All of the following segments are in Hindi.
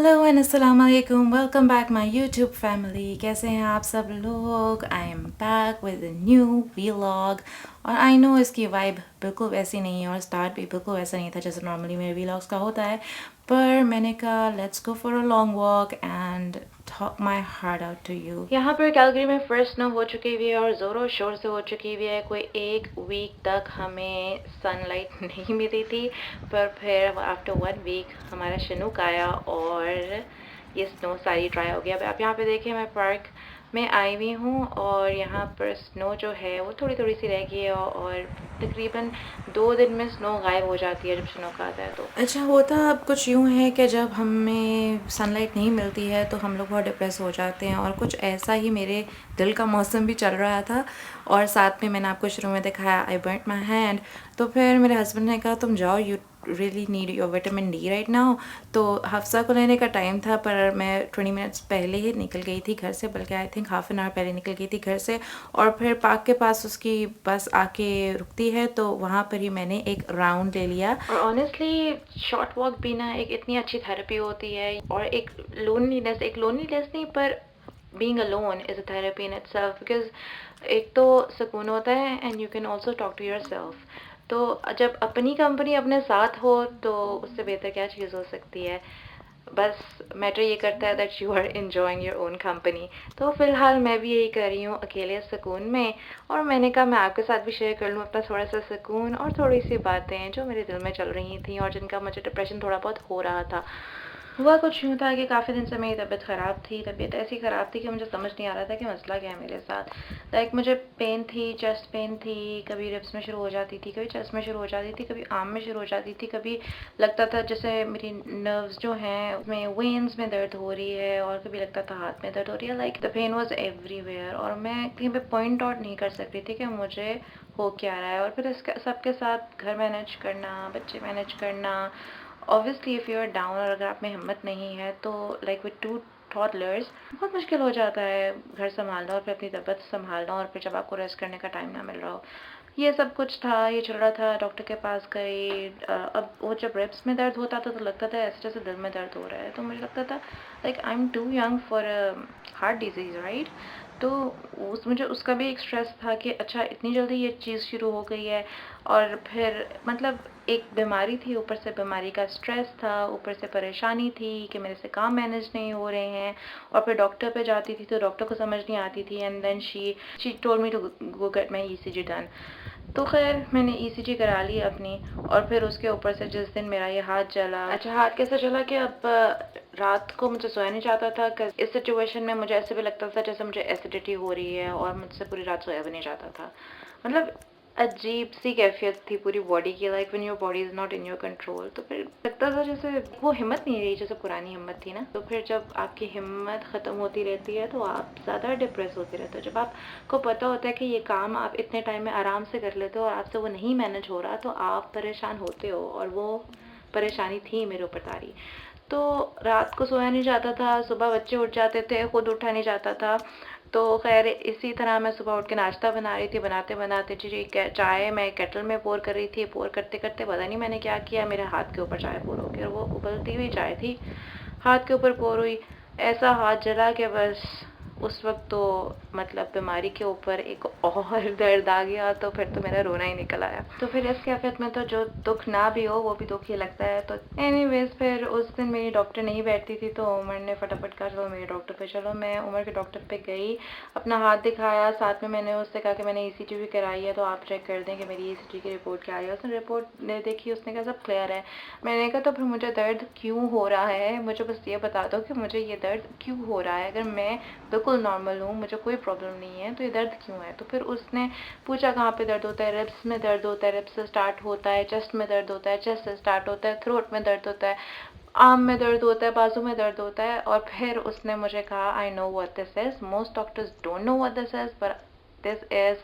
हेलो एंड अस्सलाम वालेकुम, welcome back my YouTube family. कैसे हैं आप सब लोग? I am back with a new vlog. और आई नो इसकी वाइब बिल्कुल वैसी नहीं है और स्टार्ट भी बिल्कुल वैसा नहीं था जैसे नॉर्मली मेरे व्लॉग्स का होता है, पर मैंने कहा let's go for a long walk and talk my heart out to you. यहाँ पर कैलगरी में फर्स्ट स्नो हो चुकी हुई है और ज़ोरों शोर से हो चुकी हुई है। कोई एक वीक तक हमें सनलाइट नहीं मिली थी, पर फिर आफ्टर 1 वीक हमारा शिनूक आया और ये स्नो सारी ड्राई हो गया। अब आप यहाँ पे देखें, मैं पार्क में आई हुई हूँ और यहाँ पर स्नो जो है वो थोड़ी थोड़ी सी रह गई है और तकरीबन 2 दिन में स्नो गायब हो जाती है जब शिनूक आता है। तो अच्छा, होता अब कुछ यूँ है कि जब हमें सनलाइट नहीं मिलती है तो हम लोग बहुत डिप्रेस हो जाते हैं, और कुछ ऐसा ही मेरे दिल का मौसम भी चल रहा था। और साथ में मैंने आपको शुरू में दिखाया आई बर्nt माई हैंड, तो फिर मेरे हस्बैंड ने कहा तुम जाओ, you really need your vitamin D right now. तो हफ्सा को लेने का टाइम था, पर मैं 20 मिनट्स पहले ही निकल गई थी घर से, बल्कि I think half an hour पहले निकल गई थी घर से। और फिर पार्क के पास उसकी बस आके रुकती है, तो वहाँ पर ही मैंने एक राउंड ले लिया। और ऑनेस्टली शॉर्ट वॉक भी ना एक इतनी अच्छी थेरेपी होती है, और एक लोनलीनेस नहीं, पर being alone is a therapy in itself, because एक तो सुकून होता है and you can also talk to yourself. तो जब अपनी कंपनी अपने साथ हो तो उससे बेहतर क्या चीज़ हो सकती है। बस मैटर ये करता है that you are enjoying your own company. तो फ़िलहाल मैं भी यही कर रही हूँ अकेले सुकून में, और मैंने कहा मैं आपके साथ भी शेयर कर लूँ अपना थोड़ा सा सुकून और थोड़ी सी बातें जो मेरे दिल में चल रही थी और जिनका मुझे डिप्रेशन थोड़ा बहुत हो रहा था। हुआ कुछ यूँ था कि काफ़ी दिन से मेरी तबीयत ख़राब थी। तबीयत ऐसी ख़राब थी कि मुझे समझ नहीं आ रहा था कि मसला क्या है मेरे साथ। लाइक मुझे पेन थी, चेस्ट पेन थी, कभी रिब्स में शुरू हो जाती थी, कभी चेस्ट में शुरू हो जाती थी, कभी आर्म में शुरू हो जाती थी, कभी लगता था जैसे मेरी नर्व्स जो हैं उसमें वेन्स में दर्द हो रही है, और कभी लगता था हाथ में दर्द हो रही है। Like the pain was everywhere, और मैं कहीं पे पॉइंट आउट नहीं कर सकती थी कि मुझे हो क्या रहा है। और फिर इसके सबके साथ घर मैनेज करना, बच्चे मैनेज करना, obviously if you are down, और अगर आप में हिम्मत नहीं है तो लाइक विद 2 टॉडलर्स बहुत मुश्किल हो जाता है घर संभालना और फिर अपनी तबीयत संभालना, और फिर जब आपको रेस्ट करने का टाइम ना मिल रहा हो। ये सब कुछ था, ये चल रहा था। डॉक्टर के पास गई। अब वो जब रिब्स में दर्द होता था तो लगता था ऐसे जैसे दिल में दर्द हो रहा है, तो मुझे लगता था like I am too young for heart disease right. तो मुझे उसका भी एक स्ट्रेस था कि अच्छा इतनी जल्दी ये चीज़ शुरू हो गई है। और फिर मतलब एक बीमारी थी, ऊपर से बीमारी का स्ट्रेस था, ऊपर से परेशानी थी कि मेरे से काम मैनेज नहीं हो रहे हैं। और फिर डॉक्टर पे जाती थी तो डॉक्टर को समझ नहीं आती थी, and then she told me to go get my ECG done. तो खैर मैंने ईसीजी करा ली अपनी, और फिर उसके ऊपर से जिस दिन मेरा ये हाथ जला। अच्छा, हाथ कैसे जला कि अब रात को मुझे सोया नहीं जाता था, इस सिचुएशन में मुझे ऐसे भी लगता था जैसे मुझे एसिडिटी हो रही है, और मुझसे पूरी रात सोया भी नहीं जाता था। मतलब अजीब सी कैफियत थी पूरी बॉडी की, like when your body is not in your control. तो फिर लगता था जैसे वो हिम्मत नहीं रही जैसे पुरानी हिम्मत थी ना। तो फिर जब आपकी हिम्मत ख़त्म होती रहती है तो आप ज़्यादा डिप्रेस होते रहते हो। जब आपको पता होता है कि ये काम आप इतने टाइम में आराम से कर लेते हो और आपसे वो नहीं मैनेज हो रहा, तो आप परेशान होते हो, और वो परेशानी थी मेरे ऊपर तारी। तो रात को सोया नहीं जाता था, सुबह बच्चे उठ जाते थे, खुद उठा नहीं जाता था। तो खैर इसी तरह मैं सुबह उठ के नाश्ता बना रही थी, बनाते बनाते जी चाय मैं केटल में पोर कर रही थी। पोर करते करते पता नहीं मैंने क्या किया, मेरे हाथ के ऊपर चाय पोर हो गई, और वो उबलती हुई चाय थी, हाथ के ऊपर पोर हुई। ऐसा हाथ जला कि बस उस वक्त तो मतलब बीमारी के ऊपर एक और दर्द आ गया, तो फिर तो मेरा रोना ही निकल आया। तो फिर इस कैफियत में तो जो दुख ना भी हो वो भी दुख ही लगता है। तो एनीवेज फिर उस दिन मेरी डॉक्टर नहीं बैठती थी, तो उमर ने फटाफट कहा चलो मेरे डॉक्टर पे चलो। मैं उमर के डॉक्टर पे गई, अपना हाथ दिखाया, साथ में मैंने उससे कहा कि मैंने ईसीजी भी कराई है, तो आप चेक कर दें कि मेरी ईसीजी की रिपोर्ट क्या आई है। उसने रिपोर्ट देखी, उसने कहा सब क्लियर है। मैंने कहा तो फिर मुझे दर्द क्यों हो रहा है, मुझे बस ये बता दो कि मुझे ये दर्द क्यों हो रहा है। अगर मैं बिल्कुल नॉर्मल हूँ, मुझे कोई प्रॉब्लम नहीं है, तो ये दर्द क्यों है। तो फिर उसने पूछा कहाँ पे दर्द होता है। रिब्स में दर्द होता है, रिब्स से स्टार्ट होता है, चेस्ट में दर्द होता है, चेस्ट से स्टार्ट होता है, थ्रोट में दर्द होता है, आर्म में दर्द होता है, बाजू में दर्द होता है। और फिर उसने मुझे कहा I know what this is, most doctors don't know what this is, but this is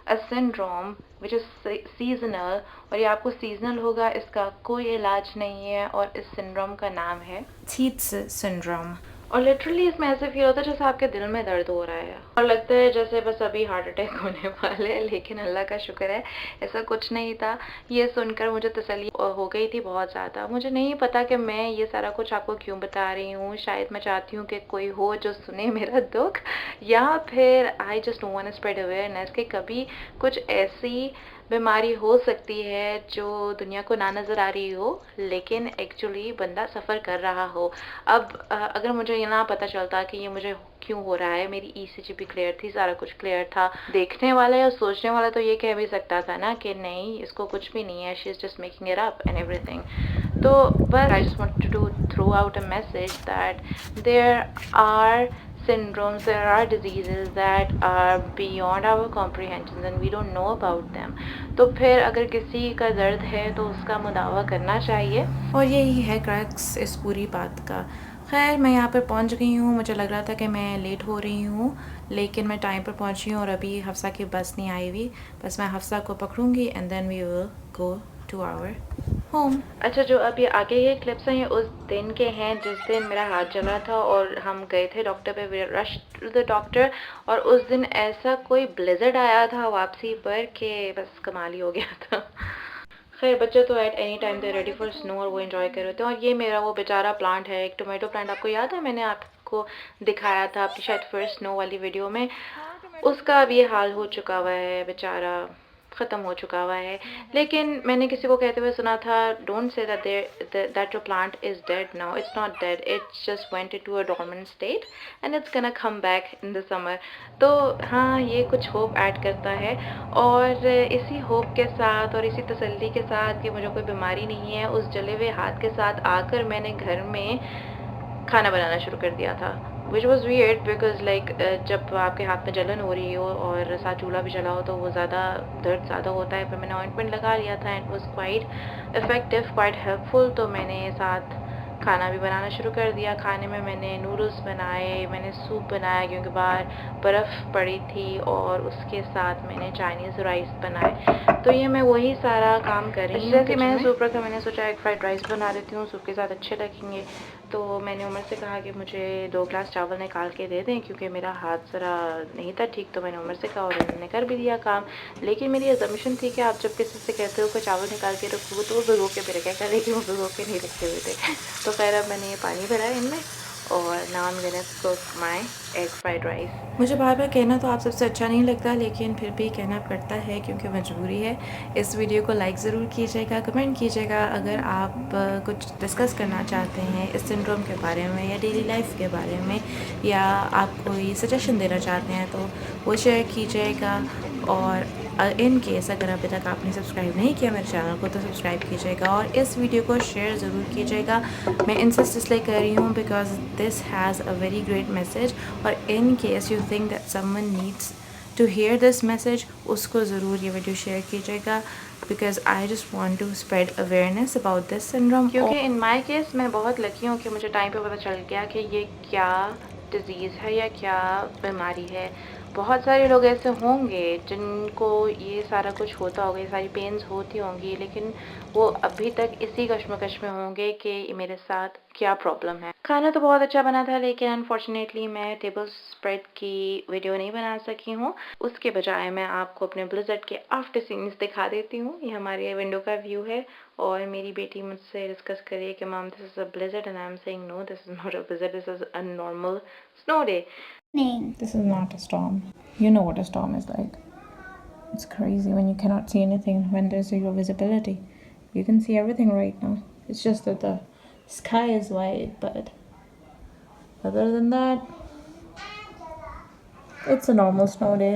a syndrome which is seasonal, और ये आपको सीजनल होगा, इसका कोई इलाज नहीं है, और इस सिंड्रोम का नाम है थीट्स सिंड्रोम। और लिटरली इसमें ऐसे फील होता है जैसे आपके दिल में दर्द हो रहा है और लगता है जैसे बस अभी हार्ट अटैक होने वाले है, लेकिन अल्लाह का शुक्र है ऐसा कुछ नहीं था। ये सुनकर मुझे तसल्ली हो गई थी बहुत ज़्यादा। मुझे नहीं पता कि मैं ये सारा कुछ आपको क्यों बता रही हूँ। शायद मैं चाहती हूँ कि कोई हो जो सुने मेरा दुख, या फिर I just want to spread awareness कि कभी कुछ ऐसी बीमारी हो सकती है जो दुनिया को ना नज़र आ रही हो, लेकिन एक्चुअली बंदा सफ़र कर रहा हो। अब अगर मुझे ये ना पता चलता कि ये मुझे क्यों हो रहा है, मेरी ईसीजी भी क्लियर थी, सारा कुछ क्लियर था, देखने वाला या सोचने वाला तो ये कह भी सकता था ना कि नहीं इसको कुछ भी नहीं है, she is just making it up and everything. तो बस I just wanted to throw out a message that there are syndromes, there are diseases that are beyond our comprehension and we don't know about them. तो फिर अगर किसी का दर्द है तो उसका मुदावा करना चाहिए, और यही है क्रक्स इस पूरी बात का। खैर मैं यहाँ पर पहुँच गई हूँ। मुझे लग रहा था कि मैं लेट हो रही हूँ, लेकिन मैं टाइम पर पहुँची हूँ और अभी हफ्सा की बस नहीं आई हुई। बस मैं हफ्सा को पकड़ूँगी and then we will go to our home. अच्छा, जो अभी आगे ये क्लिप्स हैं ये उस दिन के हैं जिस दिन मेरा हाथ जला था और हम गए थे डॉक्टर पे, we rush to the doctor. और उस दिन ऐसा कोई ब्लिज़र्ड आया था वापसी पर कि बस कमाल ही हो गया था। खैर बच्चे तो at any time they ready for snow और वो एंजॉय कर रहे थे। और ये मेरा वो बेचारा प्लांट है, एक टोमेटो प्लांट, आपको याद है मैंने आपको दिखाया था आपकी शायद फर्स्ट स्नो वाली वीडियो में। उसका अब ये हाल हो चुका हुआ है, बेचारा ख़त्म हो चुका हुआ है। लेकिन मैंने किसी को कहते हुए सुना था, don't say that your plant is dead now, it's not dead, it's just went into a dormant state and it's gonna come back in the summer. तो हाँ, ये कुछ होप ऐड करता है। और इसी होप के साथ और इसी तसल्ली के साथ कि मुझे कोई बीमारी नहीं है, उस जले हुए हाथ के साथ आकर मैंने घर में खाना बनाना शुरू कर दिया था। Which was weird because like जब आपके हाथ में जलन हो रही हो और साथ चूल्हा भी जला हो तो वो ज़्यादा दर्द ज़्यादा होता है। फिर मैंने ऑइंटमेंट लगा लिया था and was quite effective, quite helpful. तो मैंने साथ खाना भी बनाना शुरू कर दिया। खाने में मैंने नूडल्स बनाए, मैंने सूप बनाया क्योंकि बाहर बर्फ़ पड़ी थी, और उसके साथ मैंने चाइनीज़ राइस बनाए। तो ये मैं वही सारा काम कर रही हूँ। जैसे मैंने सूप रखा, मैंने सोचा एक फ्राइड राइस बना देती हूँ, सूप के साथ अच्छे लगेंगे। तो मैंने उमर से कहा कि मुझे 2 ग्लास चावल निकाल के दे दें क्योंकि मेरा हाथ ज़रा नहीं था ठीक। तो मैंने उमर से कहा और उन्होंने कर भी दिया काम। लेकिन मेरी असम्पशन थी कि आप जब किसी से कहते हो कि चावल निकाल के रखो तो वो भिगो के मेरे क्या कर, लेकिन वो भिगो के नहीं रखे हुए थे। तो खैर अब मैंने ये पानी भरा है इनमें और now I am gonna cook my egg fried rice. मुझे बार बार कहना तो आप सबसे अच्छा नहीं लगता, लेकिन फिर भी कहना पड़ता है क्योंकि मजबूरी है। इस वीडियो को लाइक ज़रूर कीजिएगा, कमेंट कीजिएगा अगर आप कुछ डिस्कस करना चाहते हैं इस सिंड्रोम के बारे में या डेली लाइफ के बारे में, या आप कोई सजेशन देना चाहते हैं तो वो शेयर कीजिएगा। और इन केस अगर अभी तक आपने सब्सक्राइब नहीं किया मेरे चैनल को तो सब्सक्राइब कीजिएगा और इस वीडियो को शेयर ज़रूर कीजिएगा। मैं इंसिस्ट इसलिए कर रही हूँ because this has a very great message, और in case you think that someone needs to hear this message, उसको ज़रूर ये वीडियो शेयर कीजिएगा because I just want to spread awareness about this syndrome. क्योंकि इन माई केस मैं बहुत लकी हूँ कि मुझे टाइम पे पता चल गया कि ये क्या डिज़ीज़ है या क्या बीमारी है। बहुत सारे लोग ऐसे होंगे जिनको ये सारा कुछ होता होगा, ये सारी पेन्स होती होंगी, लेकिन वो अभी तक इसी कश्मकश में होंगे कि मेरे साथ क्या प्रॉब्लम है। खाना तो बहुत अच्छा बना था, लेकिन अनफॉर्चुनेटली मैं टेबल स्प्रेड की वीडियो नहीं बना सकी हूँ। उसके बजाय मैं आपको अपने ब्लिज़र्ड के आफ्टर सीन्स दिखा देती हूँ। ये हमारे विंडो का व्यू है और मेरी बेटी मुझसे डिस्कस कर रही है कि ma'am this is a blizzard and I am saying no, this is not a blizzard, this is a normal snow day. This is not a storm. You know what a storm is like. It's crazy when you cannot see anything, when there's zero visibility. You can see everything right now. It's just that the sky is white, but other than that, it's a normal snow day.